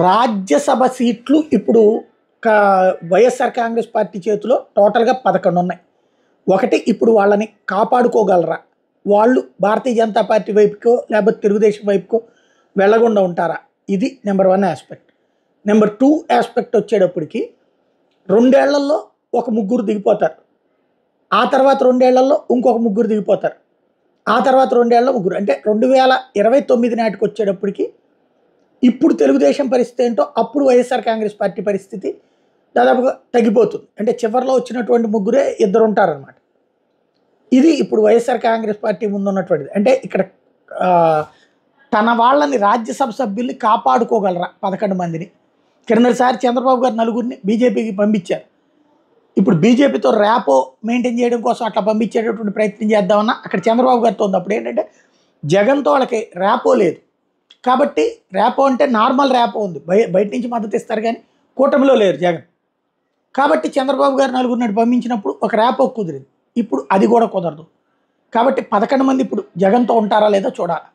రాజ్యసభ సీట్లు ఇప్పుడు వైఎస్ఆర్ కాంగ్రెస్ పార్టీ చేతిలో టోటల్గా 11 ఉన్నాయి. ఒకటి ఇప్పుడు వాళ్ళని కాపాడుకోగలరా, వాళ్ళు భారతీయ జనతా పార్టీ వైపుకో లేకపోతే తెలుగుదేశం వైపుకో వెళ్ళకుండా ఉంటారా, ఇది నెంబర్ 1 ఆస్పెక్ట్. నెంబర్ 2 ఆస్పెక్ట్ వచ్చేటప్పటికి 2 ఏళ్లలో ఒక ముగ్గురు దిగిపోతారు, ఆ తర్వాత 2 ఏళ్లలో ఇంకొక ముగ్గురు దిగిపోతారు, ఆ తర్వాత 2 ఏళ్లలో ముగ్గురు, అంటే 2029 నాటికి వచ్చేటప్పటికి ఇప్పుడు తెలుగుదేశం పరిస్థితి ఏంటో అప్పుడు వైఎస్ఆర్ కాంగ్రెస్ పార్టీ పరిస్థితి దాదాపుగా తగ్గిపోతుంది. అంటే చివరిలో వచ్చినటువంటి ముగ్గురే ఇద్దరు ఉంటారనమాట. ఇది ఇప్పుడు వైఎస్ఆర్ కాంగ్రెస్ పార్టీ ముందున్నటువంటిది. అంటే ఇక్కడ తన వాళ్ళని రాజ్యసభ సభ్యుల్ని కాపాడుకోగలరా 11 మందిని. క్రిందసారి చంద్రబాబు గారు నలుగురిని బీజేపీకి పంపించారు. ఇప్పుడు బీజేపీతో ర్యాపో మెయింటైన్ చేయడం కోసం అట్లా పంపించేటటువంటి ప్రయత్నం చేద్దామన్నా అక్కడ చంద్రబాబు గారితో ఉంది. అప్పుడు ఏంటంటే జగన్తో వాళ్ళకి ర్యాపో లేదు కాబట్టి, ర్యాపో అంటే నార్మల్ ర్యాపో ఉంది, బయట నుంచి మద్దతు ఇస్తారు కానీ కూటమిలో లేరు జగన్. కాబట్టి చంద్రబాబు గారు నలుగురిని పంపించినప్పుడు ఒక ర్యాపో కుదిరింది. ఇప్పుడు అది కూడా కుదరదు. కాబట్టి 11 మంది ఇప్పుడు జగన్తో ఉంటారా లేదా చూడాలి.